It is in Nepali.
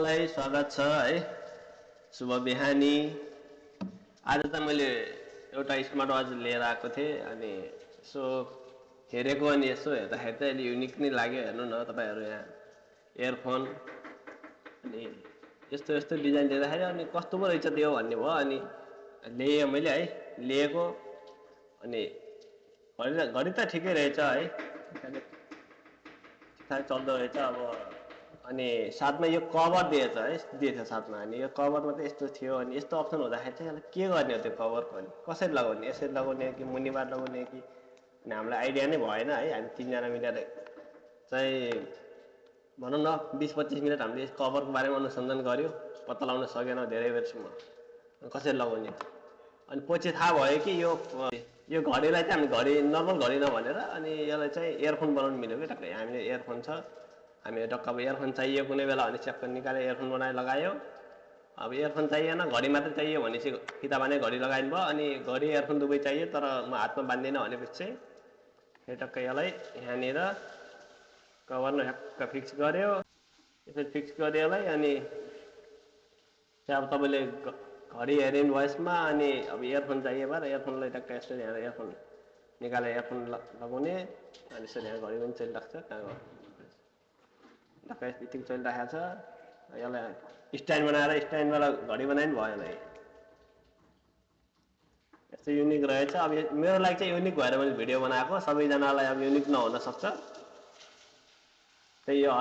सबैजनालाई स्वागत छ है। शुभ बिहानी। आज त मैले एउटा स्मार्ट वाच लिएर आएको थिएँ अनि यसो हेरेको अनि यसो हेर्दाखेरि चाहिँ अलि युनिक नै लाग्यो। हेर्नु न तपाईँहरू, यहाँ इयरफोन अनि यस्तो यस्तो डिजाइन देख्दाखेरि अनि कस्तो पो रहेछ त्यो भन्ने भयो। अनि लिएँ मैले है, लिएको अनि घडी त ठिकै रहेछ है, ठिकठाक चल्दो रहेछ। अब अनि साथमा यो कभर दिएछ है, दिएछ साथमा। अनि यो कभरमा चाहिँ यस्तो थियो अनि यस्तो अप्सन हुँदाखेरि चाहिँ यसलाई के गर्ने हो त्यो कभरको, अनि कसरी लगाउने, यसरी लगाउने कि मुनिबाट लगाउने कि, अनि हामीलाई आइडिया नै भएन है। हामी तिनजना मिलेर चाहिँ भनौँ न 20-25 मिनट हामीले कभरको बारेमा अनुसन्धान गऱ्यो, पत्ता लगाउन सकेनौँ धेरै बेरसम्म कसरी लगाउने। अनि पछि थाहा भयो कि यो घडीलाई चाहिँ हामी घडी नर्मल घडी नभनेर अनि यसलाई चाहिँ इयरफोन बनाउनु मिल्यो कि टक्कै। हामीले इयरफोन छ, हामीले टक्क अब इयरफोन चाहियो कुनै बेला भने च्याक्क निकालेर इयरफोन बनाएर लगायो। अब इयरफोन चाहिएन, घडी मात्रै चाहियो भनेपछि फिता बाँधे घडी लगाइनु भयो। अनि घडी इयरफोन दुवै चाहियो तर म हातमा बाँध्दिनँ भनेपछि चाहिँ फेरि टक्क यसलाई यहाँनिर कभरमा ढ्याक्क फिक्स गऱ्यो। यसरी फिक्स गऱ्यो यसलाई। अनि चाहिँ अब तपाईँले घडी हेर्नु भयो यसमा। अनि अब इयरफोन चाहियो भएर इयरफोनलाई टक्क यसरी यहाँ इयरफोन निकालेर इयरफोन लगाउने। अनि यसरी यहाँ घडी पनि चलिरहेको छ, कहाँ टक्क यतिकै चलिरहेको छ। यसलाई स्ट्यान्ड बनाएर स्ट्यान्डबाट घडी बनायो भयो यसलाई। यस्तो युनिक रहेछ। अब मेरो लागि चाहिँ युनिक भएर मैले भिडियो बनाएको, सबैजनालाई अब युनिक नहुन सक्छ। त्यही हो।